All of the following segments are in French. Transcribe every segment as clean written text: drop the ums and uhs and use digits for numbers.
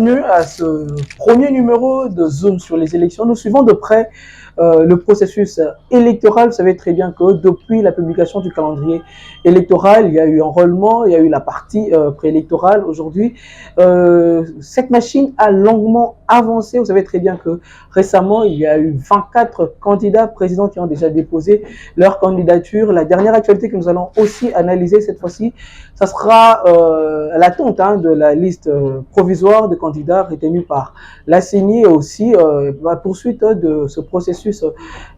bienvenue à ce premier numéro de Zoom sur les élections. Nous suivons de près le processus électoral. Vous savez très bien que depuis la publication du calendrier électoral, il y a eu enrôlement, il y a eu la partie préélectorale. Aujourd'hui, cette machine a longuement avancé. Vous savez très bien que récemment, il y a eu 24 candidats présidents qui ont déjà déposé leur candidature. La dernière actualité que nous allons aussi analyser cette fois-ci, ça sera l'attente de la liste provisoire de candidats retenus par la CENI et aussi la poursuite de ce processus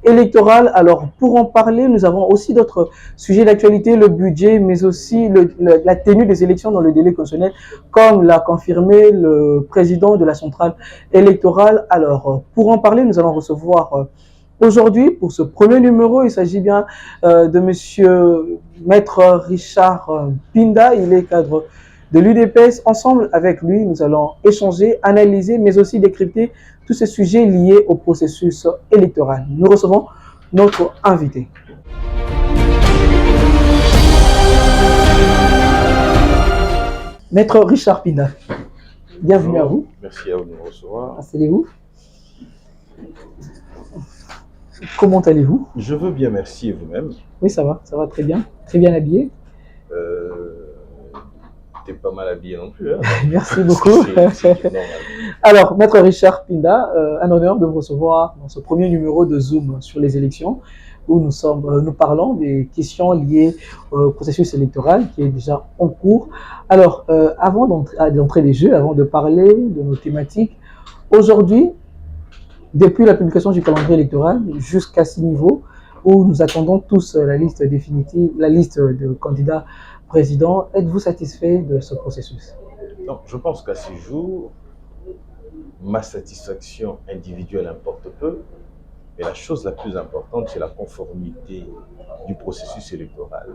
électoral. Alors, pour en parler, nous avons aussi d'autres sujets d'actualité, le budget, mais aussi la tenue des élections dans le délai constitutionnel, comme l'a confirmé le président de la centrale électorale. Alors, pour en parler, nous allons recevoir aujourd'hui, pour ce premier numéro, il s'agit bien de monsieur Maître Richard Pinda. Il est cadre de l'UDPS. Ensemble avec lui, nous allons échanger, analyser, mais aussi décrypter tous ces sujets liés au processus électoral. Nous recevons notre invité. Maître Richard Pinda, bienvenue. Bonjour. À vous. Merci à vous de nous recevoir. Asseyez-vous. Comment allez-vous? Je veux bien, merci, et vous-même? Oui, ça va très bien habillé. T'es pas mal habillé non plus, hein? Merci beaucoup. C'est normal. Alors, Maître Richard Pinda, un honneur de vous recevoir dans ce premier numéro de Zoom sur les élections, où nous parlons des questions liées au processus électoral qui est déjà en cours. Alors, avant d'entrer les jeux, avant de parler de nos thématiques, aujourd'hui, depuis la publication du calendrier électoral jusqu'à ce niveau où nous attendons tous la liste définitive, la liste de candidats présidents, êtes-vous satisfait de ce processus? Non, je pense qu'à ce jour, ma satisfaction individuelle importe peu, mais la chose la plus importante, c'est la conformité du processus électoral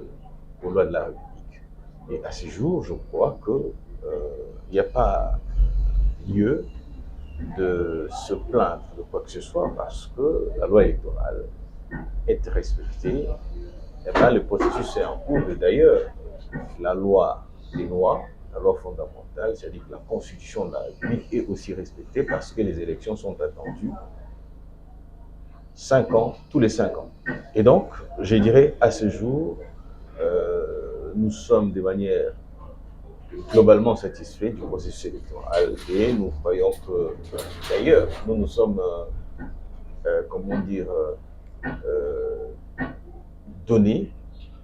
aux lois de la République. Et à ce jour, je crois qu'il n'y a pas lieu de se plaindre de quoi que ce soit parce que la loi électorale est respectée. Et bien, le processus est en cours. Et d'ailleurs, la loi des lois, la loi fondamentale, c'est-à-dire que la constitution de la République est aussi respectée parce que les élections sont attendues 5 ans, tous les 5 ans. Et donc, je dirais, à ce jour, nous sommes de manière globalement satisfaits du processus électoral et nous croyons que, d'ailleurs, nous sommes, comment dire, donnés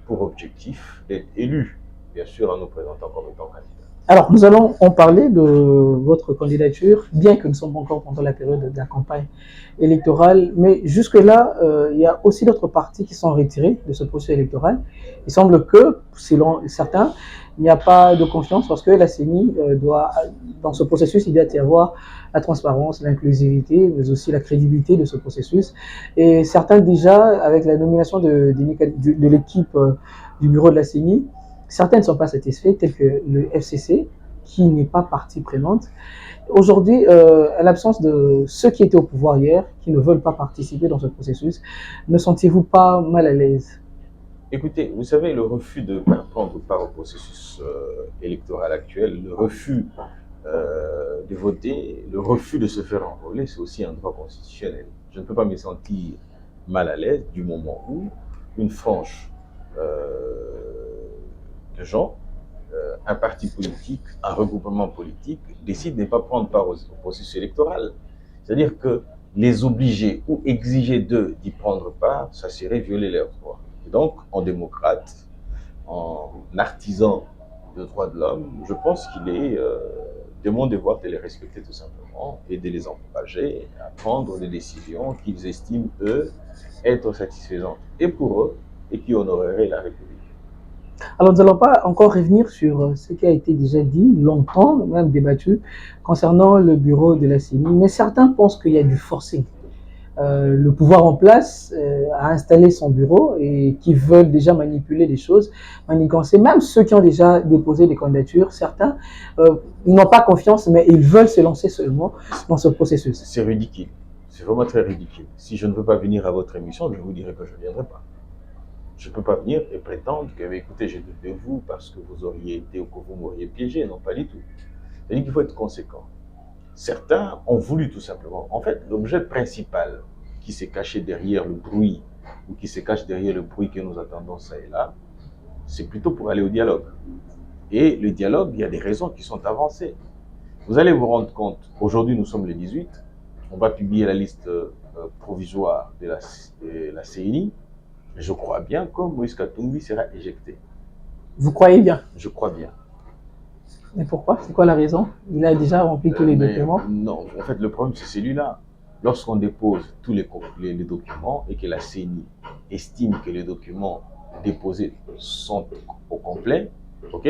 pour objectif d'être élus, bien sûr, en nous présentant comme étant candidats. Alors, nous allons en parler de votre candidature, bien que nous sommes encore pendant la période de la campagne électorale, mais jusque-là, il y a aussi d'autres partis qui sont retirés de ce processus électoral. Il semble que, selon certains, il n'y a pas de confiance parce que la CENI doit, dans ce processus, il doit y avoir la transparence, l'inclusivité, mais aussi la crédibilité de ce processus. Et certains déjà, avec la nomination de l'équipe du bureau de la CENI, certains ne sont pas satisfaits, tels que le FCC, qui n'est pas partie prenante. Aujourd'hui, à l'absence de ceux qui étaient au pouvoir hier, qui ne veulent pas participer dans ce processus, ne sentez-vous pas mal à l'aise? Écoutez, vous savez, le refus de prendre part au processus électoral actuel, le refus de voter, le refus de se faire enrôler, c'est aussi un droit constitutionnel. Je ne peux pas me sentir mal à l'aise du moment où une frange de gens, un parti politique, un regroupement politique décide de ne pas prendre part au processus électoral. C'est-à-dire que les obliger ou exiger d'eux d'y prendre part, ça serait violer leurs droits. Et donc, en démocrate, en artisan de droits de l'homme, je pense qu'il est de mon devoir de les respecter tout simplement et de les encourager à prendre des décisions qu'ils estiment, eux, être satisfaisantes et pour eux et qui honoreraient la République. Alors, nous n'allons pas encore revenir sur ce qui a été déjà dit, longtemps, même débattu, concernant le bureau de la CENI, mais certains pensent qu'il y a du forcing. Le pouvoir en place a installé son bureau et qui veulent déjà manipuler les choses, manigancer. Même ceux qui ont déjà déposé des candidatures, certains, ils n'ont pas confiance, mais ils veulent se lancer seulement dans ce processus. C'est ridicule. C'est vraiment très ridicule. Si je ne veux pas venir à votre émission, je vous dirai que je ne viendrai pas. Je ne peux pas venir et prétendre que, écoutez, j'ai doute de vous parce que vous auriez été ou que vous m'auriez piégé. Non, pas du tout. C'est-à-dire qu'il faut être conséquent. certains ont voulu tout simplement. En fait, l'objet principal qui s'est caché derrière le bruit, ou qui se cache derrière le bruit que nous attendons ça et là, c'est plutôt pour aller au dialogue. Et le dialogue, il y a des raisons qui sont avancées. Vous allez vous rendre compte, aujourd'hui nous sommes le 18, on va publier la liste provisoire de la CENI. Je crois bien que Moïse Katumbi sera éjecté. Vous croyez bien? Je crois bien. Mais pourquoi? C'est quoi la raison? Il a déjà rempli tous les documents. Non, en fait le problème c'est celui-là. Lorsqu'on dépose tous les documents et que la CENI estime que les documents déposés sont au complet, ok,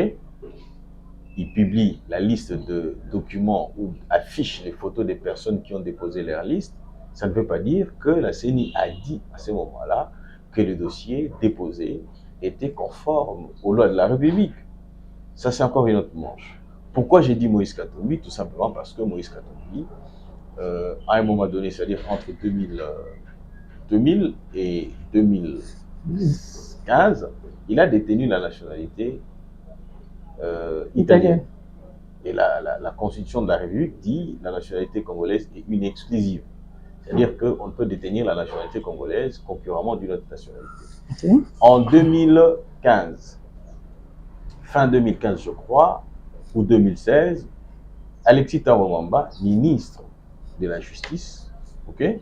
il publie la liste de documents ou affiche les photos des personnes qui ont déposé leur liste. Ça ne veut pas dire que la CENI a dit à ce moment-là que le dossier déposé était conforme aux lois de la République. Ça, c'est encore une autre manche. Pourquoi j'ai dit Moïse Katumbi? Tout simplement parce que Moïse Katumbi, à un moment donné, c'est-à-dire entre 2000 et 2015, il a détenu la nationalité italienne. Et la Constitution de la République dit que la nationalité congolaise est une exclusive. C'est-à-dire qu'on ne peut détenir la nationalité congolaise concurremment d'une autre nationalité. Okay. En 2015, fin 2015 je crois, ou 2016, Alexis Tambwe-Mwamba, ministre de la Justice, okay,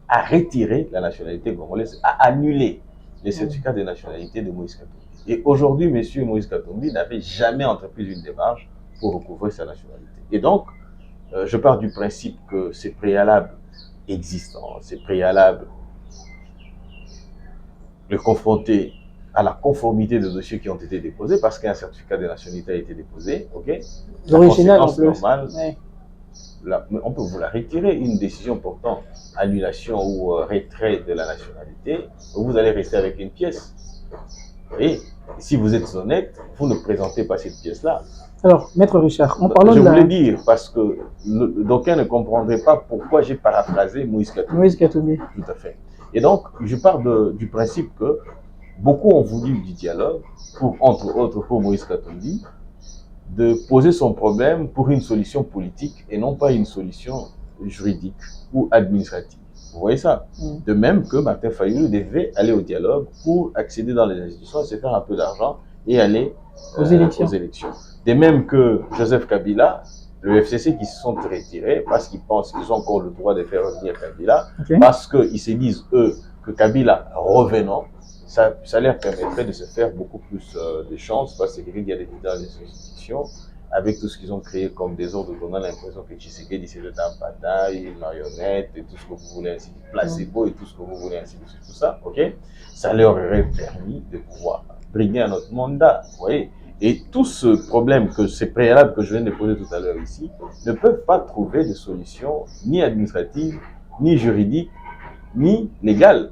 a retiré la nationalité congolaise, a annulé les certificats de nationalité de Moïse Katumbi. Et aujourd'hui, M. Moïse Katumbi n'avait jamais entrepris une démarche pour recouvrer sa nationalité. Et donc, je pars du principe que ces préalables existants, ces préalables, le confronter à la conformité des dossiers qui ont été déposés, parce qu'un certificat de nationalité a été déposé, ok, l'original en plus. Normale, ouais. On peut vous la retirer, une décision portant annulation ou retrait de la nationalité, vous allez rester avec une pièce. Et si vous êtes honnête, vous ne présentez pas cette pièce-là. Alors, Maître Richard, en parlant je voulais dire, parce que d'aucuns ne comprendraient pas pourquoi j'ai paraphrasé Moïse Katumbi. Moïse Katumbi. Tout à fait. Et donc, je pars du principe que beaucoup ont voulu du dialogue, entre autres pour Moïse Katumbi, de poser son problème pour une solution politique et non pas une solution juridique ou administrative. Vous voyez ça? De même que Martin Fayulu devait aller au dialogue pour accéder dans les institutions, se faire un peu d'argent et aller aux élections. De même que Joseph Kabila, le FCC qui se sont retirés parce qu'ils pensent qu'ils ont encore le droit de faire revenir Kabila, parce qu'ils se disent, eux, que Kabila revenant, ça leur permettrait de se faire beaucoup plus de chances parce que quelqu'un qui a été dans les institutions, avec tout ce qu'ils ont créé comme désordre, on a l'impression que Tshisekedi c'était un bataille, une marionnette et tout ce que vous voulez ainsi de suite, placebo et tout ce que vous voulez ainsi de suite, tout ça, ok? Ça leur aurait permis de pouvoir briguer un autre mandat, vous voyez? Et tout ce problème, ces préalables que je viens de poser tout à l'heure ici, ne peuvent pas trouver de solution ni administrative, ni juridique, ni légale.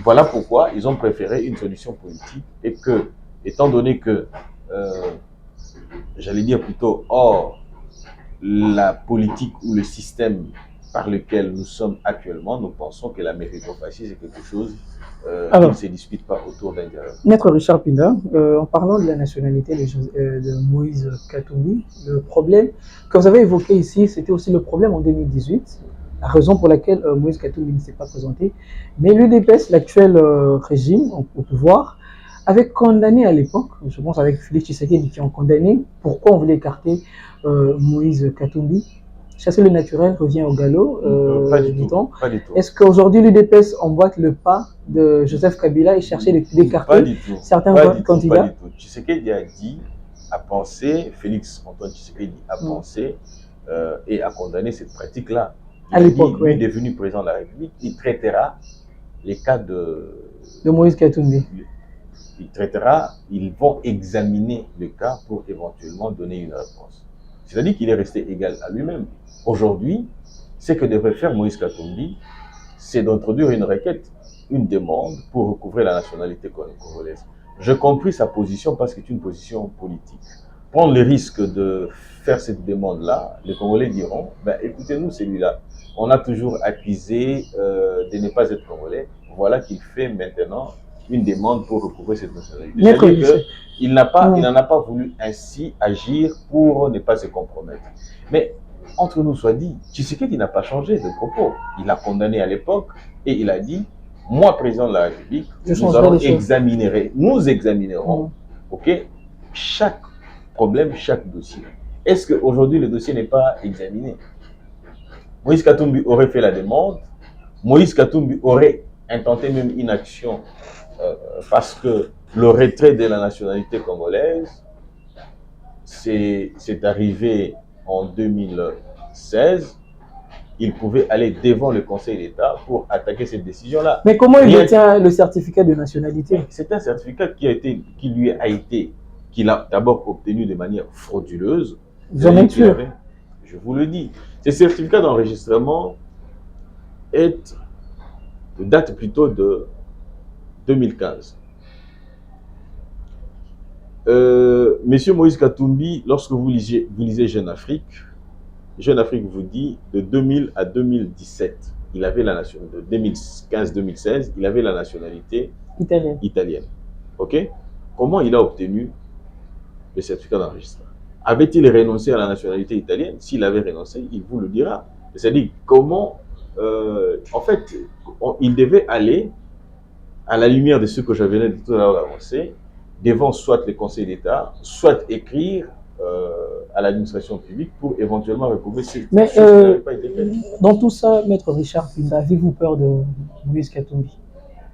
Voilà pourquoi ils ont préféré une solution politique et que, étant donné que, j'allais dire plutôt, hors la politique ou le système par lequel nous sommes actuellement, nous pensons que la méritocratie, c'est quelque chose qui ne se dispute pas autour d'un dialogue. Maître Richard Pinda, en parlant de la nationalité de Moïse Katumbi, le problème que vous avez évoqué ici, c'était aussi le problème en 2018, la raison pour laquelle Moïse Katumbi ne s'est pas présenté. Mais l'UDPS, l'actuel régime au pouvoir, avait condamné à l'époque, je pense avec Félix Tshisekedi qui ont condamné, pourquoi on voulait écarter Moïse Katumbi. Chasser le naturel revient au galop, pas du tout. Est-ce qu'aujourd'hui l'UDPS emboîte le pas de Joseph Kabila et chercher d'écarter certains candidats? Pas du tout. Tshisekedi a dit, a pensé, Félix Antoine Tshisekedi a pensé et a condamné cette pratique-là. À l'époque, oui. Il est devenu président de la République, il traitera les cas de Moïse Katumbi. Ils vont examiner le cas pour éventuellement donner une réponse. C'est-à-dire qu'il est resté égal à lui-même. Aujourd'hui, ce que devrait faire Moïse Katumbi, c'est d'introduire une requête, une demande pour recouvrer la nationalité congolaise. J'ai compris sa position parce que c'est une position politique. Prendre le risque de faire cette demande-là, les Congolais diront, ben, écoutez-nous celui-là, on a toujours accusé de ne pas être Congolais, voilà qu'il fait maintenant une demande pour recouvrer cette nationalité. C'est-à-dire qu'il n'en a pas voulu ainsi agir pour ne pas se compromettre. Mais entre nous soit dit, Tshisekedi n'a pas changé de propos. Il a condamné à l'époque et il a dit, moi, président de la République, nous examinerons, ok, chaque problème, chaque dossier. Est-ce qu'aujourd'hui, le dossier n'est pas examiné? Moïse Katumbi aurait fait la demande, Moïse Katumbi aurait intenté même une action parce que le retrait de la nationalité congolaise, c'est arrivé en 2016. Il pouvait aller devant le Conseil d'État pour attaquer cette décision-là. Mais comment il détient le certificat de nationalité? C'est un certificat qu'il a d'abord obtenu de manière frauduleuse. J'en ai sûr. Je vous le dis. Ce certificat d'enregistrement date plutôt de 2015. Monsieur Moïse Katumbi, lorsque vous lisez Jeune Afrique vous dit de 2000 à 2017, il avait la nationalité, de 2015-2016, il avait la nationalité italienne. Ok? Comment il a obtenu le certificat d'enregistrement? Avait-il renoncé à la nationalité italienne? S'il avait renoncé, il vous le dira. C'est-à-dire comment, en fait, il devait aller, à la lumière de ce que je venais de tout à l'heure annoncer, devant soit le Conseil d'État, soit écrire à l'administration publique pour éventuellement recouvrer ces choses qui n'avaient pas été faites. Dans tout ça, Maître Richard Pinda, avez-vous peur de Moïse Katumbi?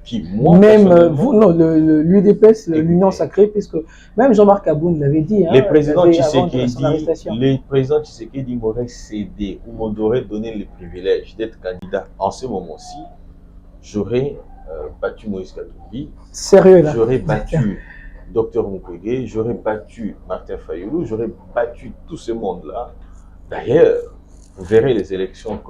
Qui, moi, même vous, non, l'UDPS, l'Union sacrée, puisque même Jean-Marc Aboun l'avait dit. Les présidents Tshisekedi m'auraient cédé ou m'auraient donné le privilège d'être candidat en ce moment-ci, j'aurais battu Moïse Katumbi. Sérieux là? J'aurais battu Dr Mukwege, j'aurais battu Martin Fayulu, j'aurais battu tout ce monde-là. D'ailleurs, vous verrez les élections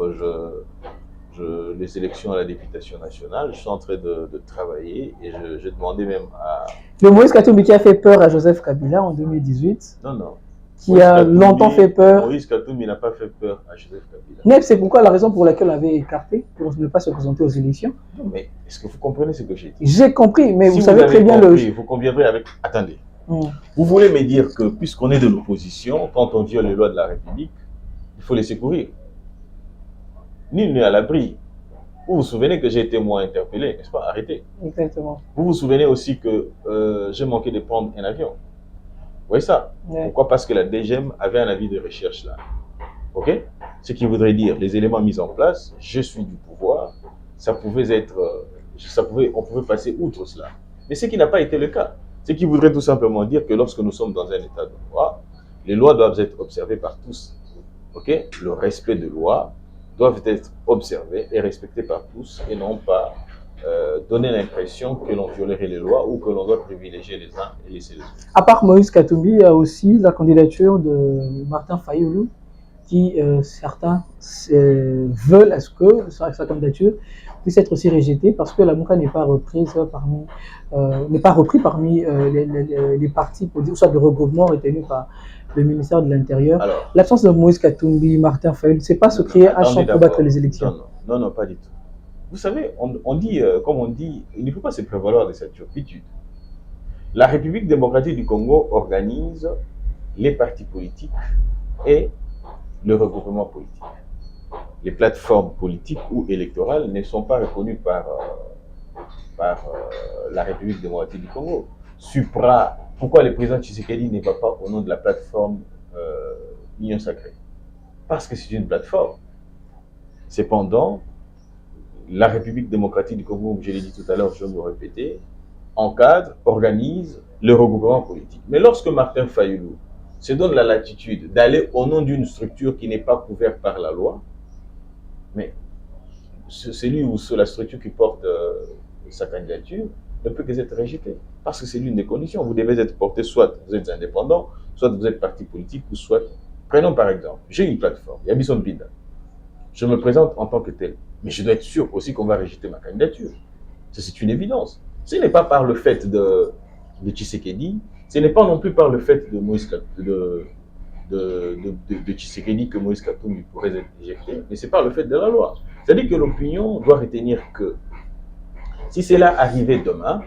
les élections à la députation nationale, je suis en train de travailler et je demandais même à... Le Moïse Katumbi qui a fait peur à Joseph Kabila en 2018. Non. Qui a longtemps fait peur. Moïse Katumbi n'a pas fait peur à Joseph Kabila. Mais c'est pourquoi la raison pour laquelle on avait écarté, pour ne pas se présenter aux élections. Non, mais est-ce que vous comprenez ce que j'ai dit? J'ai compris, mais si vous savez très bien compris, vous conviendrez avec... Attendez. Vous voulez me dire que puisqu'on est de l'opposition, quand on viole les lois de la République, il faut les secourir. Nul n'est à l'abri. Vous vous souvenez que j'ai été moi interpellé, n'est-ce pas? Arrêtez. Exactement. Vous vous souvenez aussi que j'ai manqué de prendre un avion. Vous voyez ça? Ouais. Pourquoi? Parce que la DGM avait un avis de recherche là. Ok? Ce qui voudrait dire, les éléments mis en place, je suis du pouvoir, ça pouvait être, on pouvait passer outre cela. Mais ce qui n'a pas été le cas. Ce qui voudrait tout simplement dire que lorsque nous sommes dans un état de droit, les lois doivent être observées par tous. Ok? Le respect de loi doivent être observés et respectés par tous et non pas donner l'impression que l'on violerait les lois ou que l'on doit privilégier les uns et laisser les autres. À part Moïse Katumbi, il y a aussi la candidature de Martin Fayulu qui, certains veulent à ce que sa candidature puisse être aussi rejetée parce que la MOUCA n'est pas repris parmi les partis politiques, soit de regroupement retenus par le ministère de l'Intérieur. L'absence de Moïse Katumbi, Martin Fayulu, c'est pas se créer un champ pour battre les élections. Non, pas du tout. Vous savez, on dit, comme on dit, il ne faut pas se prévaloir de cette turpitude. La République démocratique du Congo organise les partis politiques et le regroupement politique. Les plateformes politiques ou électorales ne sont pas reconnues par la République démocratique du Congo. Pourquoi le président Tshisekedi ne va pas au nom de la plateforme Union Sacrée? Parce que c'est une plateforme. Cependant, la République démocratique du Congo, comme je l'ai dit tout à l'heure, je vais me répéter, encadre, organise le regroupement politique. Mais lorsque Martin Fayulu se donne la latitude d'aller au nom d'une structure qui n'est pas couverte par la loi, mais c'est lui ou la structure qui porte sa candidature ne peut que être rejetée. Parce que c'est l'une des conditions. Vous devez être porté, soit vous êtes indépendant, soit vous êtes parti politique, ou soit... Prenons par exemple, j'ai une plateforme, Yabison Pinda. Je me présente en tant que tel. Mais je dois être sûr aussi qu'on va rejeter ma candidature. C'est une évidence. Ce n'est pas par le fait de Tshisekedi, ce n'est pas non plus par le fait de Moïse de Tshisekedi que Moïse Katumbi pourrait être éjecté, mais c'est par le fait de la loi. C'est-à-dire que l'opinion doit retenir que si cela arrivait demain,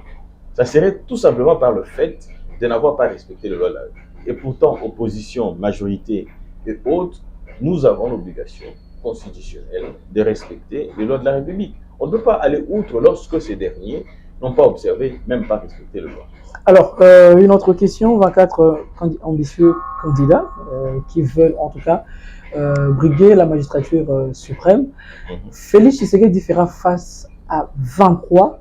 ça serait tout simplement par le fait de n'avoir pas respecté les lois de la loi. Et pourtant, opposition, majorité et autres nous avons l'obligation constitutionnelle de respecter les lois de la République. On ne peut pas aller outre lorsque ces derniers n'ont pas observé, même pas respecté les lois. Alors, une autre question, 24 ambitieux candidats qui veulent en tout cas briguer la magistrature suprême. Félix Tshisekedi fera face à 23,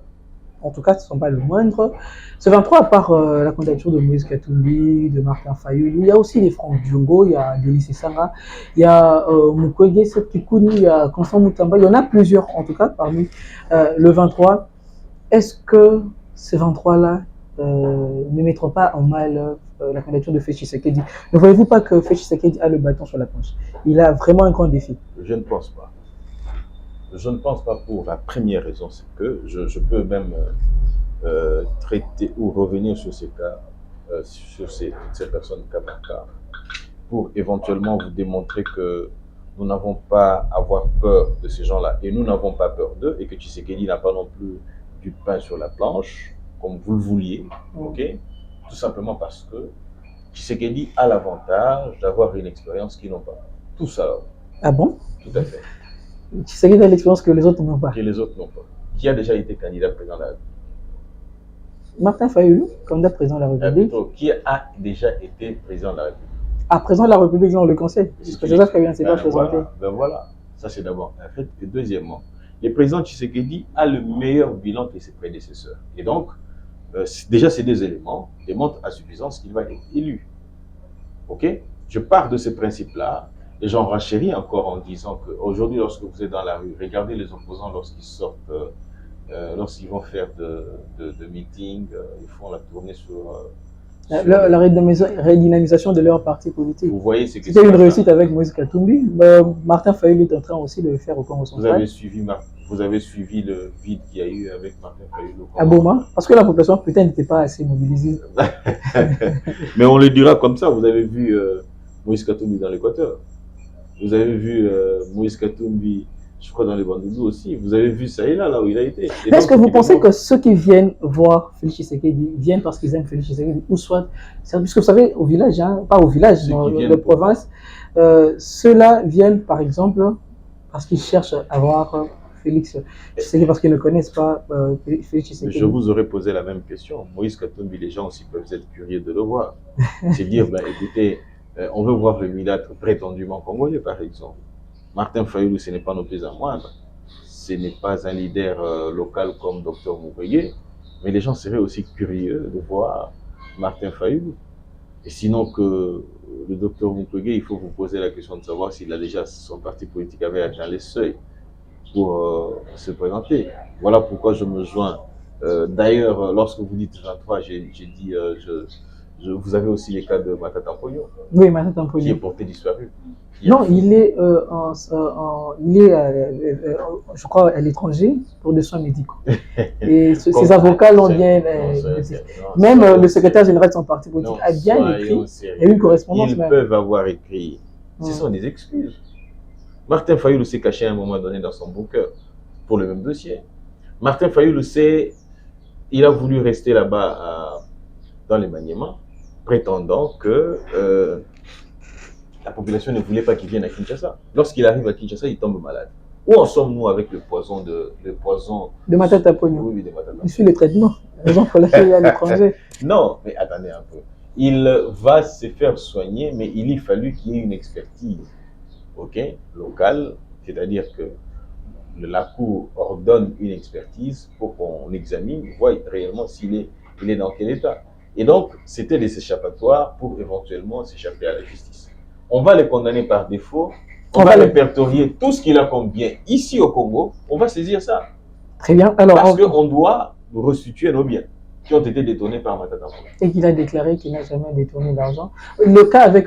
en tout cas ce ne sont pas le moindre. Ce 23, à part la candidature de Moïse Katumbi, de Martin Fayulu, il y a aussi les Franck Diongo, il y a Délice Sanga, il y a Mukwege Septikouni, il y a Constant Moutamba, il y en a plusieurs en tout cas parmi le 23. Est-ce que ces 23-là ne mettront pas en mal la candidature de Félix Tshisekedi? Ne voyez-vous pas que Félix Tshisekedi a le bâton sur la planche? Il a vraiment un grand défi. Je ne pense pas. Je ne pense pas pour la première raison, c'est que je peux même traiter ou revenir sur ces cas, sur ces personnes cas par cas, pour éventuellement vous démontrer que nous n'avons pas à avoir peur de ces gens-là et nous n'avons pas peur d'eux et que Tshisekedi n'a pas non plus du pain sur la planche, comme vous le vouliez, ok? Tout simplement parce que Tshisekedi a l'avantage d'avoir une expérience qu'ils n'ont pas. Tout ça. Ah bon? Tout à fait. Tshisekedi a l'expérience que les autres n'ont pas. Que les autres n'ont pas. Qui a déjà été candidat président de la République? Martin Fayulu, candidat président de la République. Qui a déjà été président de la République? À présent, la République dans le Conseil. Parce que Joseph Kabila ne s'est pas présenté. Voilà. Ça, c'est d'abord un fait. Et deuxièmement, le président Tshisekedi a le meilleur bilan que ses prédécesseurs. Et donc, déjà, ces deux éléments démontrent à suffisance qu'il va être élu. OK? Je pars de ces principes-là et j'en renchéris encore en disant qu'aujourd'hui, lorsque vous êtes dans la rue, regardez les opposants lorsqu'ils sortent, lorsqu'ils vont faire de meetings, ils font la tournée sur la redynamisation de leur parti politique. Vous voyez ce que c'était une réussite avec Moïse Katumbi. Martin Fayulu est en train aussi de le faire au Congo central. Vous avez suivi le vide qu'il y a eu avec Martin Fayulu au Congo. À Boma, parce que la population peut-être n'était pas assez mobilisée. Mais on le dira comme ça. Vous avez vu Moïse Katumbi dans l'Équateur. Vous avez vu Moïse Katumbi, je crois, dans les Bandoudzou aussi. Vous avez vu ça et là où il a été. Est-ce que vous pensez que ceux qui viennent voir Félix Tshisekedi viennent parce qu'ils aiment Félix Tshisekedi ou soit, puisque vous savez, au village, hein, pas au village, dans les provinces, ceux-là viennent par exemple parce qu'ils cherchent à voir Félix Tshisekedi parce qu'ils ne connaissent pas Félix Tshisekedi. Je vous aurais posé la même question. Moïse Katumbi, les gens aussi peuvent être curieux de le voir. C'est dire, écoutez, on veut voir le mulâtre prétendument congolais, par exemple. Martin Fayulu, ce n'est pas non plus un moindre. Ce n'est pas un leader local comme Dr Mukwege, mais les gens seraient aussi curieux de voir Martin Fayulu. Et sinon que le Dr Mukwege, il faut vous poser la question de savoir s'il a déjà, son parti politique avait atteint les seuils pour se présenter. Voilà pourquoi je me joins. D'ailleurs, lorsque vous dites 23, j'ai dit, vous avez aussi les cas de Matata Mponyo. Oui, Matata Mponyo. Qui est porté disparu. Non, il est, je crois, à l'étranger pour des soins médicaux. Et ses avocats l'ont bien... Même le secrétaire général de son parti politique a bien écrit. Il y a eu une correspondance. Ils peuvent avoir écrit. Ce sont des excuses. Martin Fayulu s'est caché à un moment donné dans son bunker pour le même dossier. Martin Fayulu il a voulu rester là-bas dans les maniements, prétendant que la population ne voulait pas qu'il vienne à Kinshasa. Lorsqu'il arrive à Kinshasa, il tombe malade. Où en sommes-nous avec le poison de Matata Mponyo? Oui, de Matata Mponyo. Il suit le traitement. Raison pour laquelle il est à l'étranger. Non, mais attendez un peu. Il va se faire soigner, mais il y fallu qu'il y ait une expertise, locale, c'est-à-dire que la Cour ordonne une expertise pour qu'on examine, voit réellement s'il est dans quel état. Et donc, c'était des échappatoires pour éventuellement s'échapper à la justice. On va les condamner par défaut, on va répertorier tout ce qu'il a comme bien ici au Congo, on va saisir ça. Très bien. Alors, parce qu'on doit restituer nos biens qui ont été détournés par Matata Mponyo. Et qu'il a déclaré qu'il n'a jamais détourné d'argent. Le cas avec,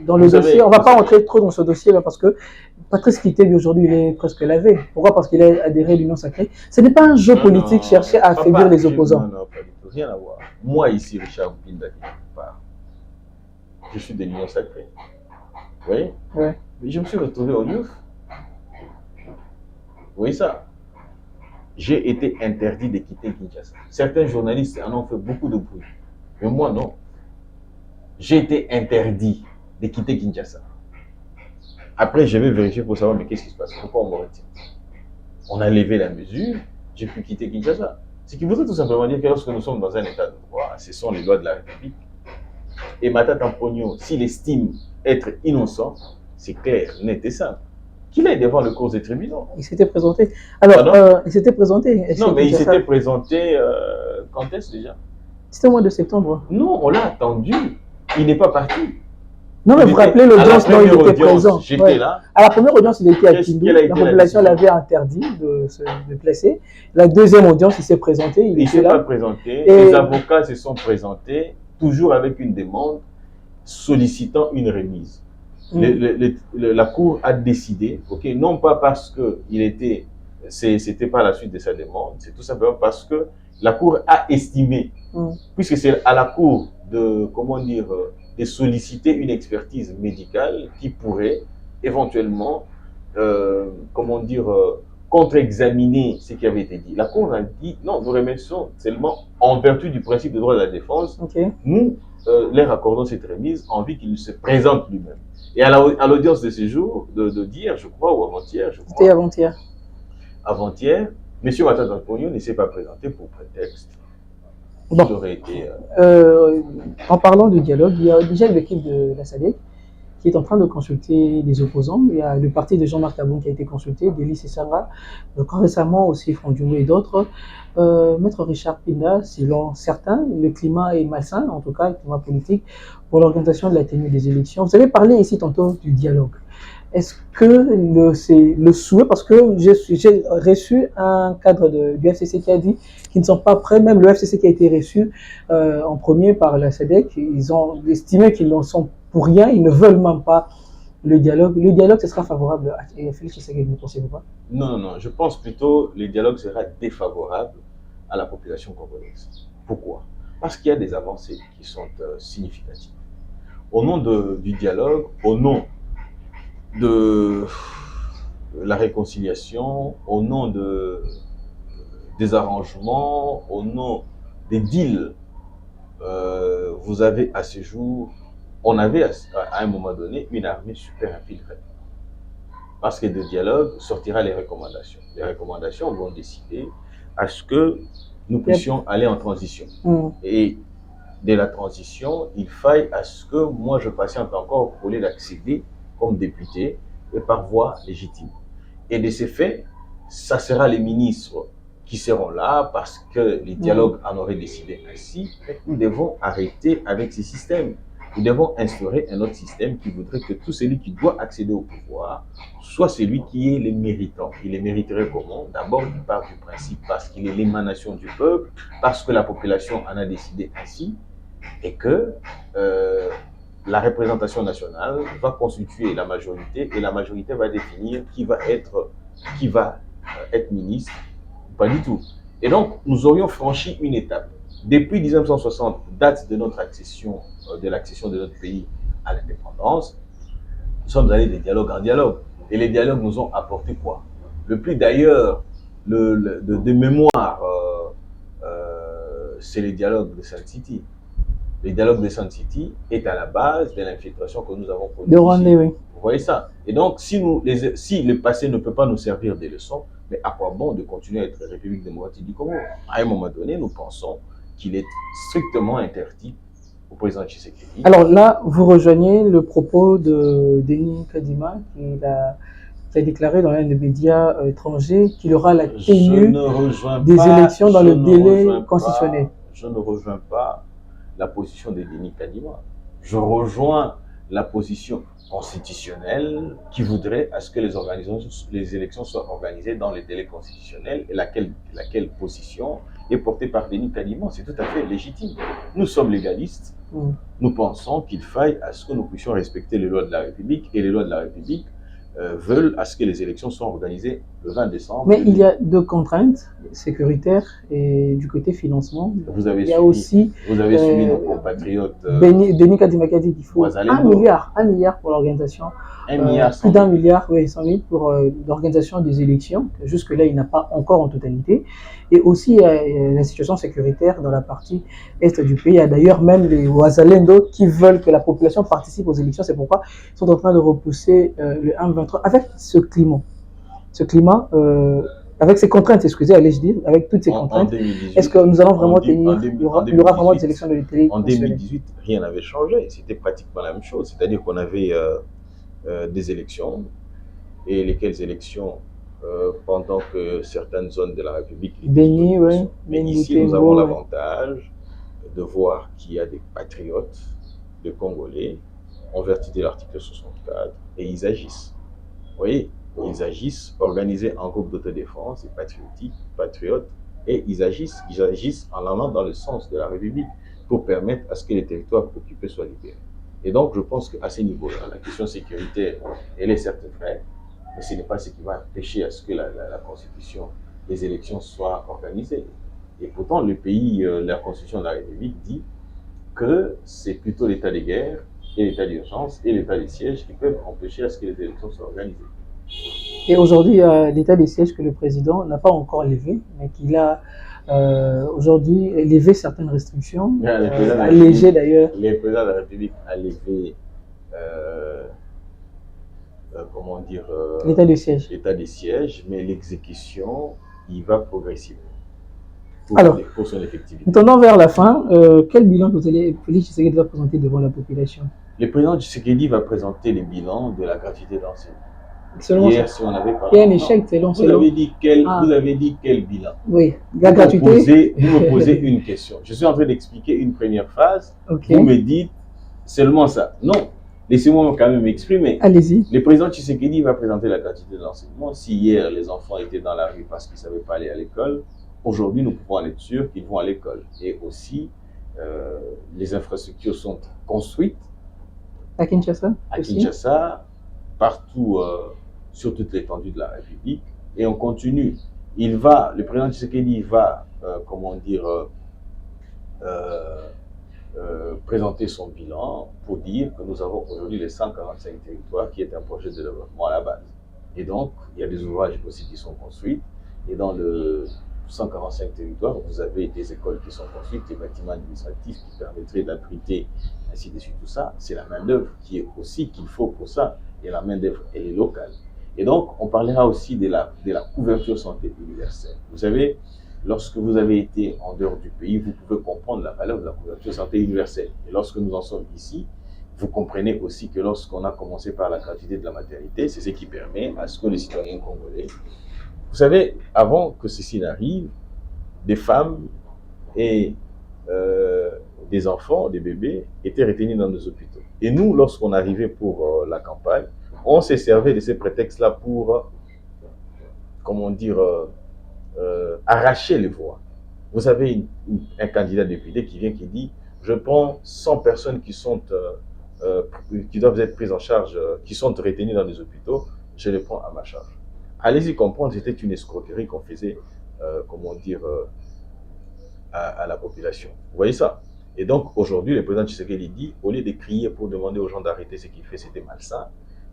dans le dossier, on ne va pas entrer trop dans ce dossier là parce que Patrice Kitebe aujourd'hui il est presque lavé. Pourquoi? Parce qu'il a adhéré à l'Union sacrée. Ce n'est pas un jeu politique chercher à affaiblir les opposants. Non, pas du tout, rien à voir. Moi ici, Richard Pinda, je suis de l'Union sacrée. Vous voyez? Ouais. Mais je me suis retrouvé au Niouf. Vous voyez ça? J'ai été interdit de quitter Kinshasa. Certains journalistes en ont fait beaucoup de bruit. Mais moi, non. J'ai été interdit de quitter Kinshasa. Après, je vais vérifier pour savoir, mais qu'est-ce qui se passe? Pourquoi on me retient? On a levé la mesure, j'ai pu quitter Kinshasa. Ce qui voudrait tout simplement dire que lorsque nous sommes dans un état de droit, ce sont les lois de la République. Et Matata Mpogno, s'il estime être innocent, c'est clair, net et simple, qu'il aille devant le cours des tribunaux. Il s'était présenté. Alors, il s'était présenté. Non, mais il s'était présenté quand est-ce déjà? C'était au mois de septembre. Non, on l'a attendu. Il n'est pas parti. Non, mais vous vous rappelez l'audience dont il était présent. J'étais là. À la première audience, il était à Kindu. La population l'avait interdit de se placer. La deuxième audience, il s'est présenté. Il ne s'est pas présenté. Les avocats se sont présentés, toujours avec une demande sollicitant une remise. La Cour a décidé, non pas parce que c'était pas la suite de sa demande, c'est tout simplement parce que la Cour a estimé, puisque c'est à la Cour de, de solliciter une expertise médicale qui pourrait éventuellement, contre-examiner ce qui avait été dit. La Cour a dit, non, nous remercions seulement en vertu du principe de droit de la défense, nous leur accordons cette remise en vue qu'il se présente lui-même. Et à l'audience de ce jour, d'hier, je crois, ou avant-hier, je crois. C'était avant-hier. Avant-hier, M. Matata Mpogno ne s'est pas présenté pour prétexte. Bon. Aurait été, en parlant de dialogue, il y a déjà l'équipe de la SADC qui est en train de consulter les opposants. Il y a le parti de Jean-Marc Taboun qui a été consulté, Delis Sessanga, encore récemment aussi Franck et d'autres. Maître Richard Pinda, selon certains, le climat est malsain, en tout cas le climat politique, pour l'organisation de la tenue des élections. Vous avez parlé ici tantôt du dialogue. Est-ce que c'est le souhait, parce que j'ai reçu un cadre du FCC qui a dit qu'ils ne sont pas prêts, même le FCC qui a été reçu en premier par la SADC, ils ont estimé qu'ils n'en sont pour rien, ils ne veulent même pas le dialogue. Le dialogue, ce sera favorable à Félix Tshisekedi, ne pensez-vous pas? Non, je pense plutôt que le dialogue sera défavorable à la population congolaise. Pourquoi? Parce qu'il y a des avancées qui sont significatives. Au nom du dialogue, au nom de la réconciliation, au nom des arrangements, au nom des deals, vous avez à ce jour, on avait à un moment donné une armée super infiltrée. Parce que de dialogue sortira les recommandations. Les recommandations vont décider à ce que nous puissions aller en transition. Et de la transition, il faille à ce que moi je patiente encore pour l'accéder comme député et par voie légitime. Et de ces faits, ça sera les ministres qui seront là parce que les dialogues en auraient décidé ainsi. Nous devons arrêter avec ces systèmes. Nous devons instaurer un autre système qui voudrait que tout celui qui doit accéder au pouvoir soit celui qui est le méritant. Il les mériterait comment? D'abord, il part du principe parce qu'il est l'émanation du peuple, parce que la population en a décidé ainsi, et que la représentation nationale va constituer la majorité, et la majorité va définir qui va être ministre, pas du tout. Et donc, nous aurions franchi une étape. Depuis 1960, date de notre accession, de l'accession de notre pays à l'indépendance, nous sommes allés de dialogue en dialogue. Et les dialogues nous ont apporté quoi? Le plus d'ailleurs de mémoire, c'est les dialogues de Sun City. Le dialogue de Sun City est à la base de l'infiltration que nous avons produite. De Rwandais, oui. Vous voyez ça? Et donc, si le passé ne peut pas nous servir des leçons, mais à quoi bon de continuer à être République démocratique du Congo? À un moment donné, nous pensons qu'il est strictement interdit au président Tshisekedi. Alors là, vous rejoignez le propos de Denis Kadima qui a déclaré dans l'un des médias étrangers qu'il aura la tenue des élections dans le délai constitutionnel. Je ne rejoins pas la position de Denis Kadima. Je rejoins la position constitutionnelle qui voudrait à ce que les élections soient organisées dans les délais constitutionnels, et laquelle position est portée par Denis Kadima. C'est tout à fait légitime. Nous sommes légalistes. Nous pensons qu'il faille à ce que nous puissions respecter les lois de la République, et les lois de la République veulent à ce que les élections soient organisées le 20 décembre. Mais il y a deux contraintes sécuritaires et du côté financement. Vous avez il y a aussi suivi nos compatriotes. Denis Kadimaka dit qu'il faut Ouazalendo. 1 milliard pour l'organisation. 1 milliard, plus d'1 milliard, oui, 100 000 pour l'organisation des élections. Jusque-là, il n'a pas encore en totalité. Et aussi, la situation sécuritaire dans la partie est du pays. Il y a d'ailleurs même les Ouazalendo qui veulent que la population participe aux élections. C'est pourquoi ils sont en train de repousser le 1-23 avec ce climat. Avec ces contraintes, excusez, allais-je dire, avec toutes ces contraintes, est-ce que nous allons vraiment tenir, il y aura vraiment des élections de l'Italie? En 2018, rien n'avait changé. C'était pratiquement la même chose. C'est-à-dire qu'on avait des élections, et lesquelles élections pendant que certaines zones de la République... Béni, oui. Mais ici, nous avons l'avantage de voir qu'il y a des patriotes, de Congolais, en vertu de l'article 64, et ils agissent. Vous voyez, ils agissent organisés en groupe d'autodéfense et patriotes, et ils agissent en allant dans le sens de la République pour permettre à ce que les territoires occupés soient libérés. Et donc, je pense qu'à ce niveau-là, la question sécuritaire, elle est certes vraie, mais ce n'est pas ce qui va empêcher à ce que la Constitution, les élections soient organisées. Et pourtant, le pays, la Constitution de la République dit que c'est plutôt l'état de guerre et l'état d'urgence et l'état de siège qui peuvent empêcher à ce que les élections soient organisées. Et aujourd'hui, il y a l'état de siège que le président n'a pas encore levé, mais qu'il a aujourd'hui levé certaines restrictions, allégé d'ailleurs. Le président de la République a levé, comment dire, l'état de siège. L'état de siège, mais l'exécution, il va progressivement. Pour son effectivité. Nous tendons vers la fin. Quel bilan Félix Tshisekedi va présenter devant la population? Le président Tshisekedi va présenter les bilans de la gratuité d'enseignement. Hier, si on avait parlé. Il y a un échec, selon. Vous avez dit quel bilan? Oui, la gratuité. Vous me posez une question. Je suis en train d'expliquer une première phrase. Okay. Vous me dites seulement ça. Non, laissez-moi quand même m'exprimer. Allez-y. Le président Tshisekedi va présenter la gratuité de l'enseignement. Si hier, les enfants étaient dans la rue parce qu'ils ne savaient pas aller à l'école, aujourd'hui, nous pouvons être sûrs qu'ils vont à l'école. Et aussi, les infrastructures sont construites. À Kinshasa? À Kinshasa, partout, sur toute l'étendue de la République. Et on continue. Le président Tshisekedi va, présenter son bilan pour dire que nous avons aujourd'hui les 145 territoires qui est un projet de développement à la base. Et donc, il y a des ouvrages aussi qui sont construits. Et dans le 145 territoires, vous avez des écoles qui sont construites, des bâtiments administratifs qui permettraient d'abriter, ainsi de suite, tout ça. C'est la main-d'œuvre qui est aussi qu'il faut pour ça. Et la main-d'œuvre, elle est locale. Et donc, on parlera aussi de la couverture santé universelle. Vous savez, lorsque vous avez été en dehors du pays, vous pouvez comprendre la valeur de la couverture santé universelle. Et lorsque nous en sommes ici, vous comprenez aussi que lorsqu'on a commencé par la gratuité de la maternité, c'est ce qui permet à ce que les citoyens congolais... Vous savez, avant que ceci n'arrive, des femmes et des enfants, des bébés, étaient retenus dans nos hôpitaux. Et nous, lorsqu'on arrivait pour la campagne, on s'est servi de ces prétextes-là pour, arracher les voix. Vous avez un candidat député qui vient qui dit « Je prends 100 personnes qui doivent être prises en charge, qui sont retenues dans les hôpitaux, je les prends à ma charge. » Allez-y comprendre, c'était une escroquerie qu'on faisait, à la population. Vous voyez ça? Et donc, aujourd'hui, le président Tshisekedi dit, au lieu de crier pour demander aux gens d'arrêter ce qu'il fait, c'était malsain.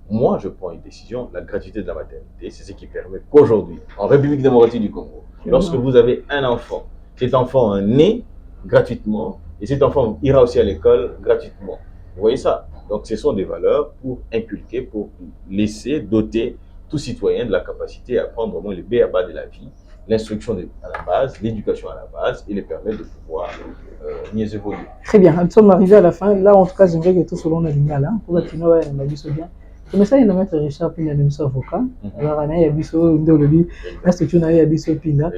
Moi, je prends une décision, la gratuité de la maternité, c'est ce qui permet qu'aujourd'hui, en République démocratique du Congo, lorsque vous avez un enfant, cet enfant est né gratuitement, et cet enfant ira aussi à l'école gratuitement. Vous voyez ça? Donc, ce sont des valeurs pour inculquer, pour laisser doter tout citoyen de la capacité à prendre au moins le b.a.-ba de la vie, l'instruction à la base, l'éducation à la base, et les permettre de pouvoir mieux évoluer. Très bien, nous sommes arrivés à la fin. Là, en tout cas, j'aimerais que tout selon la ligne là, pour continuer à m'amuser bien. Je me suis dit, maître Richard Pinda, nous sommes avocats. Alors, on a eu biso ndolobi, la structure a eu biso Pinda.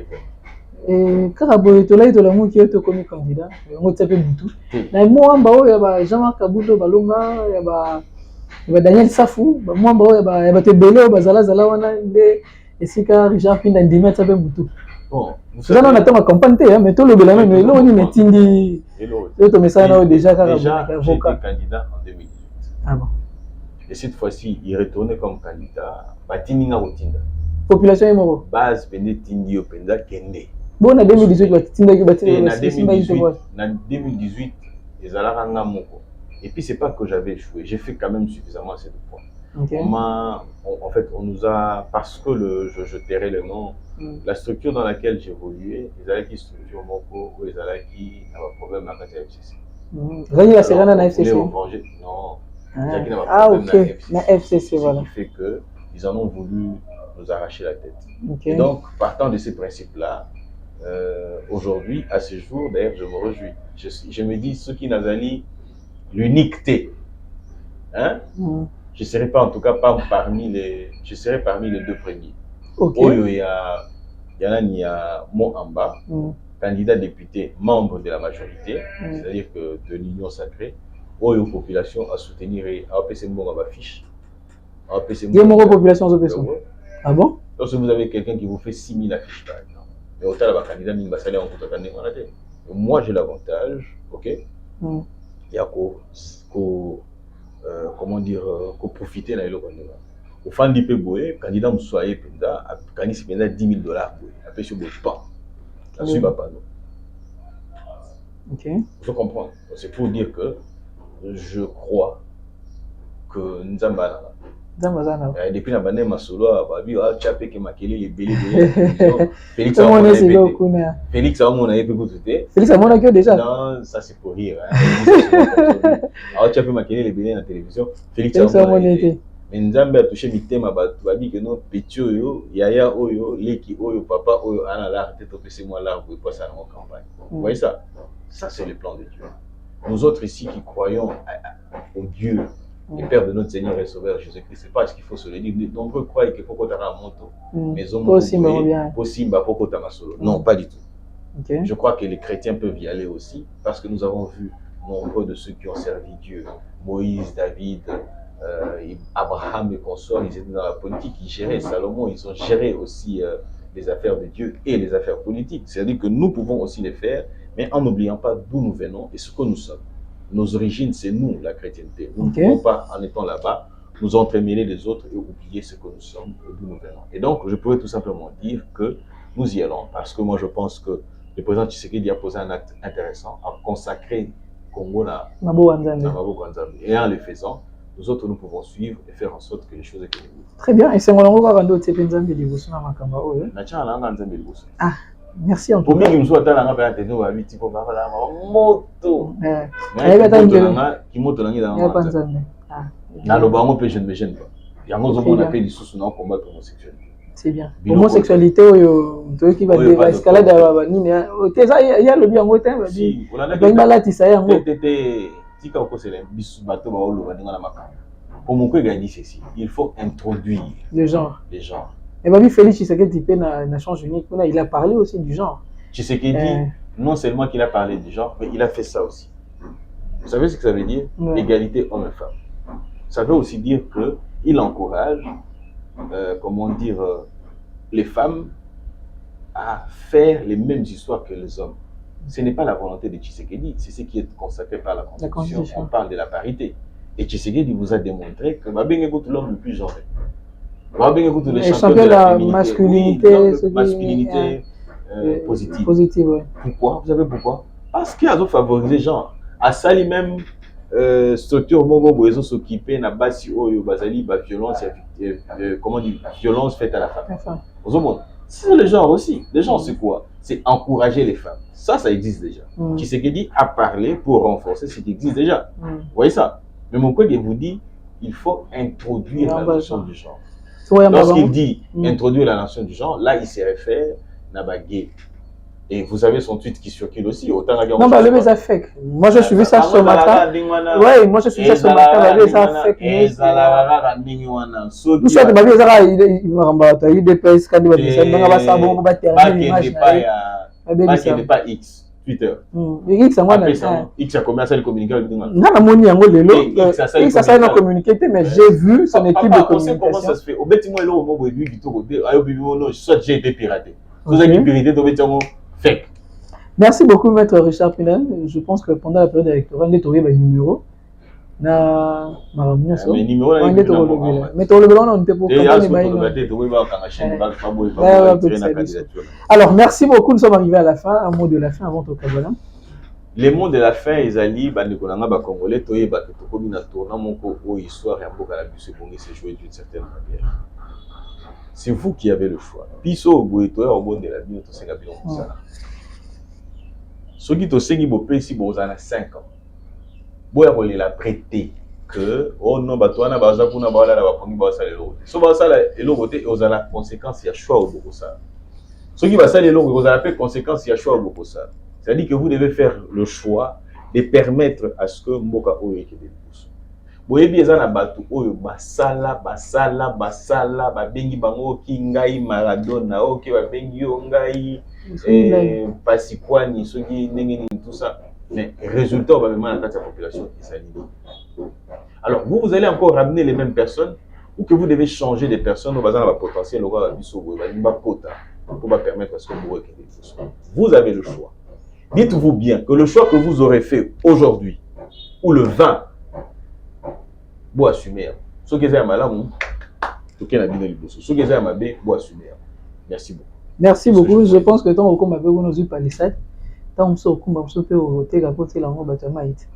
Et Karabo, tu l'as eu de l'amour qui est comme candidat. On t'a fait tout. Mais moi, il y a Jean-Marc Kabuto, Balonga, il y a Daniel Safou, moi, il y a Tebelo, Zala, wana et si Richard Pinda ndima t'a fait tout. Bon, ça on attend ma campagne, mais tout le belame, mais là on est tindi. Le message déjà j'étais candidat en 2018. Ah bon. Et cette fois-ci, il retournait comme candidat. Batininga Rotinda. Population est morte. Base Pende Tindio Penda Kende. Bon, en 2018, en 2018, ils allaient à Moko. Et puis, c'est pas que j'avais échoué. J'ai fait quand même suffisamment assez de points. Okay. En fait, on nous a, parce que je tairai le nom, la structure dans laquelle j'évoluais, ils allaient qui structure Moko, ou ils allaient qui avaient un problème avec la FCC. Rani la Serena na FCC. Non. Ah, ok. La FCC, voilà. Ce qui fait qu'ils en ont voulu nous arracher la tête. Okay. Et donc, partant de ces principes-là, aujourd'hui, à ce jour, d'ailleurs, je me réjouis. Je me dis, ceux qui n'ont l'uniquité, hein, je ne serai pas, en tout cas, pas parmi les, je serai parmi les 2 premiers. Okay. Il y a Mohamba, candidat député, membre de la majorité, c'est-à-dire que de l'Union sacrée, Oyo population à soutenir et à appeler ma fiche. Il y a une population de personnes. Ah bon? Lorsque vous avez quelqu'un qui vous fait 6000 affiches par exemple, et autant la candidat minga salaire en tout cas. Moi j'ai l'avantage, ok? Il y a comment dire, qu'on profiter là le candidat. Au fan d'IP Boé, candidat Moussoye Penda, candidat Penda $10,000 Boé, après sur le pain. Ça suit pas non. Ok. Je comprends. C'est pour dire que je crois que Nzamba. Depuis la bande masolo, Tchapé qui m'a quitté les bélés. Félix a mon aïe Félix a mon aïe déjà. Non, ça c'est pour rire. Tchapé m'a quitté les bélés dans la télévision. Félix a mon aïe. Mais Nzamba a touché mi thème à Babi que non, Pétio yo, Yaya Oyo, Leki Oyo, Papa Oyo, Anna l'art, c'est moi l'art, vous pouvez passer à notre campagne. Vous voyez ça? Ça c'est le plan de Dieu. Nous autres ici qui croyons au Dieu, le Père de notre Seigneur et Sauveur Jésus-Christ, c'est pas ce qu'il faut se le dire. Nombreux croient qu'il faut qu'on ait un moto, mais possible pour qu'on ait un solo. Non, pas du tout. Okay. Je crois que les chrétiens peuvent y aller aussi, parce que nous avons vu nombreux de ceux qui ont servi Dieu, Moïse, David, Abraham et consorts, ils étaient dans la politique, ils géraient Salomon, ils ont géré aussi les affaires de Dieu et les affaires politiques. C'est-à-dire que nous pouvons aussi les faire, mais en n'oubliant pas d'où nous venons et ce que nous sommes. Nos origines, c'est nous, la chrétienté. Nous ne pouvons pas, en étant là-bas, nous entremêler les autres et oublier ce que nous sommes et d'où nous venons. Et donc, je pourrais tout simplement dire que nous y allons, parce que moi, je pense que le président Tshisekedi a posé un acte intéressant à consacrer Congo à Mabo Nzambe. Et en le faisant, nous autres, nous pouvons suivre et faire en sorte que les choses évoluent. Très bien. Et c'est mon langue quand on t'épée Nzambe Liboso na makamba oyo. Ah. Merci en tout cas. Pour moi, je suis à la moto. C'est bien. L'homosexualité, qui va escalader il y a le bien il faut introduire les genres. Et bien, Félix Tshisekedi n'a changé unique. Il a parlé aussi du genre. Tshisekedi, non seulement qu'il a parlé du genre, mais il a fait ça aussi. Vous savez ce que ça veut dire? Égalité homme et femme. Ça veut aussi dire qu'il encourage, comment dire, les femmes à faire les mêmes histoires que les hommes. Ce n'est pas la volonté de Tshisekedi, c'est ce qui est consacré par la Constitution. On parle de la parité. Et Tshisekedi vous a démontré que l'homme le plus genré. Les champions de la masculinité, positive. Ouais. Pourquoi? Vous savez pourquoi? Parce qu'il a favorisé les gens. À ça, les mêmes structures ils ont s'occupé de la base violence, comment dire, violence faite à la femme. C'est le genre aussi. Les gens, c'est quoi? C'est encourager les femmes. Ça existe déjà. Tshisekedi a parlé pour renforcer ce qui existe déjà. Vous voyez ça? Mais mon collègue vous dit, il faut introduire la notion du genre. Lorsqu'il dit introduire la notion du genre, là, il se réfère à Nabagé. Et vous avez son tweet qui circule aussi. Autant non, bah, le fake. Moi, je suivi ça ce matin. Oui, moi, je suivi ça ce matin. Le fake. Nous sommes il dépasse quand il n'est pas X. Twitter. X a commencé à communiquer avec nous. X a communiqué, mais j'ai vu son équipe de communication. Comment ça se fait? Au bêtiment, soit j'ai été piraté. Vous avez piraté, fake. Merci beaucoup, Maître Richard Pinel. Je pense que pendant la période électorale, on a trouvé un numéro. na maramunyoso mais numéro là mais to le on peut pour alors merci beaucoup, nous sommes arrivés à la fin, un mot de la fin avant ton Kabbalah. Les mots de la fin ils allaient bandekonanga ba congolais toyeba que tokomi na tournant moko o histoire ya mboka la biso bongi se jouer d'une certaine manière. C'est vous qui avez le choix. Piso boetoya au monde de la vie to senga bilo ça. Ce qui to sengi bo pesi bo za na 5 ans. Boya ko la prêter que oh non batwana baza kuna bala la bakongi ba sala lo. So ba sala elo bote oza la conséquence ya choix au boko ça. Ce qui va sala elo oza la conséquence ya choix au boko ça. C'est-à-dire que vous devez faire le choix de permettre à ce que mboka oyo ekebe biso. Boyebi eza na bato oyo basala babengi bango ki ngai Maradona oke babengi yo ngai Pasikwani soki ndenge ni tout ça, mais résultat on va même dans la population qui s'aligne. Alors vous allez encore ramener les mêmes personnes ou que vous devez changer des personnes au bazar la potentiel au roi biso ba quota pour permettre à ce que vous avez le choix. Dites-vous bien que le choix que vous aurez fait aujourd'hui ou le 20, vous assumez. Ce qui est malamu, ce qui est mabé, vous assumez. Merci beaucoup. Merci beaucoup. Je pense que tant qu'on m'avait nous eu palissade, tant on se combat, on se fait au thé à côté la robe à maït.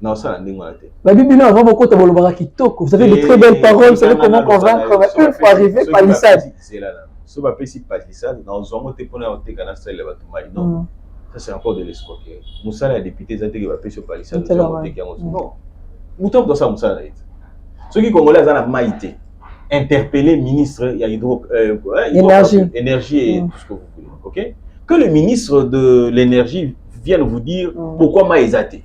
Non, ça n'a pas été. La Bible n'a pas beaucoup de kitoko. Vous avez de très belles paroles. Vous savez comment convaincre. Une fois arrivé palissade. Ce va pas si palissade dans un mot pour la non, ça c'est encore de l'escroquerie. Moussa la député Zaté va payer sur palissade. Non, Mouton dans ça Moussa là. Ceux qui congolais ont maïté interpeller ministre il y a énergie et tout ce que vous voulez. OK? Que le ministre de l'énergie vienne vous dire pourquoi maïzaté.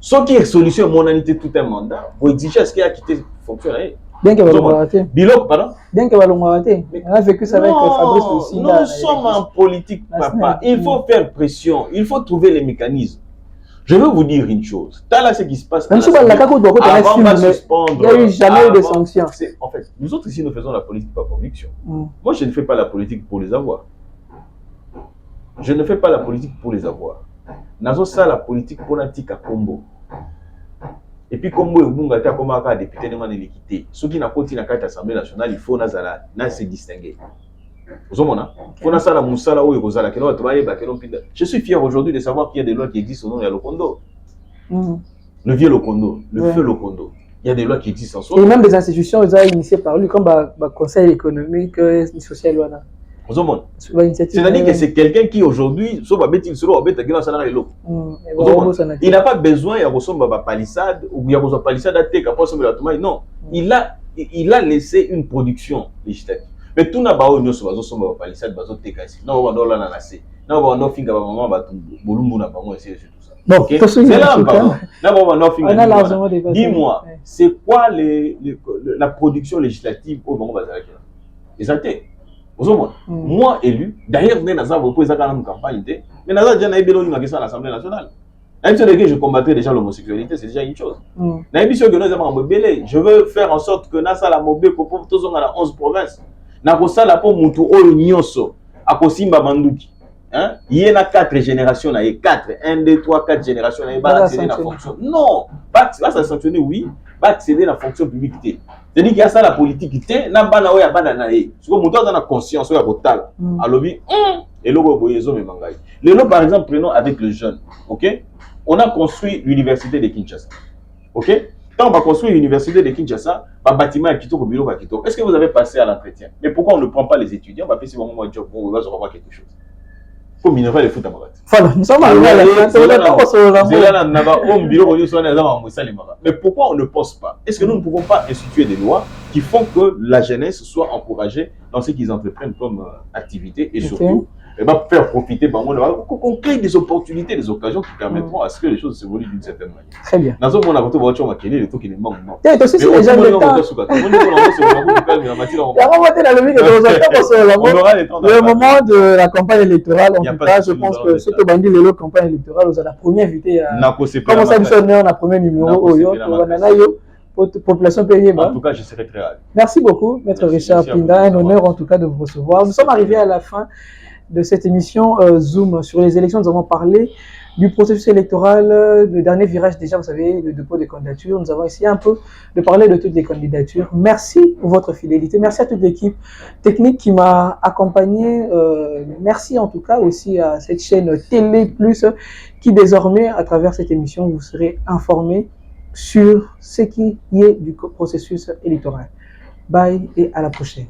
Ce qui est solution monanité tout un mandat, vous exigez à ce qu'il a quitté fonctionnaire. Bien que vous raté. Bilok, pardon. Bien que vous raté. On a vécu ça avec Fabrice aussi. Nous sommes en politique, papa. Il faut faire pression. Il faut trouver les mécanismes. Je veux vous dire une chose. T'as là ce qui se passe. Même si on va suspendre. Il n'y a eu jamais eu de sanctions. En fait, nous autres ici, nous faisons la politique par conviction. Moi, je ne fais pas la politique pour les avoir. Je ne fais pas la politique pour les avoir. Nazo ça la politique pour l'antique à Combo. Et puis Combo et Bunga ta comme un député de l'équité. Ceux qui n'a pas continué à l'Assemblée nationale, il faut nazala, na se distinguer. Vous voyez, faut na sala musala ou yozala keno travailler ba keno pinda. Je suis fier aujourd'hui de savoir qu'il y a des lois qui existent au nom de Lokondo. Le vieux Lokondo, le feu Lokondo. Il y a des lois qui existent en soi. Et même des institutions ils ont initié par lui comme le Conseil économique et social wana. C'est-à-dire que c'est quelqu'un qui aujourd'hui, il n'a pas besoin de palissade ou de palissade à tête. Non, il a laissé une production législative. Mais tout n'a pas eu de palissade, dis-moi, c'est quoi la production législative au Bango Bazaraki? Moi élu, d'ailleurs, je suis en campagne, mais je suis à l'Assemblée nationale. Je combattrai déjà l'homosexualité, c'est déjà une chose. Je veux faire en sorte que Nasa la Mobé, pour tous les 11 provinces, Nakosa la po mutu oyo nyoso, Akosimba Manduki. Il y a 4 générations, 4, 1, 2, 3, 4 générations, il va accéder à la fonction. Non, pas ça sanctionner, oui, pas accéder à la fonction publique. C'est-à-dire qu'il y a ça la politique, il n'a pas de bananae. Si vous avez la conscience, vous avez la lobby, et le par exemple, prenons avec le jeune, ok? On a construit l'université de Kinshasa, ok? Quand on va construire l'université de Kinshasa, un bâtiment à Kitoko, bureau à Kitoko, est-ce que vous avez passé à l'entretien? Mais pourquoi on ne prend pas les étudiants? On va passer un job, on va se revoir quelque chose. Comme il ne va les foutre à Marat. Voilà, nous sommes arrivés à la fin. Mais pourquoi on ne pense pas? Est-ce que nous ne pouvons pas instituer des lois qui font que la jeunesse soit encouragée dans ce qu'ils entreprennent comme activité et surtout faire profiter qu'on crée des opportunités, des occasions qui permettront à ce que les choses s'évoluent d'une certaine manière. Très bien. Dans ce monde, on a voiture maquillée, les trucs qui ne manquent pas. Mais aussi, c'est les gens de temps. Le moment de la campagne électorale, en tout cas, je pense que ce que Bandi Lelo campagne électorale, vous avez la première invité à. Comment ça, nous sommes en premier numéro, population payée. En tout cas, je serai très ravi. Merci beaucoup, Maître Richard Pinda. Un honneur en tout cas de vous recevoir. Nous sommes arrivés à la fin de cette émission Zoom sur les élections. Nous avons parlé du processus électoral, le dernier virage déjà, vous savez, le dépôt des candidatures. Nous avons essayé un peu de parler de toutes les candidatures. Merci pour votre fidélité. Merci à toute l'équipe technique qui m'a accompagné. Merci en tout cas aussi à cette chaîne Télé Plus qui désormais, à travers cette émission, vous serez informés sur ce qui est du processus électoral. Bye et à la prochaine.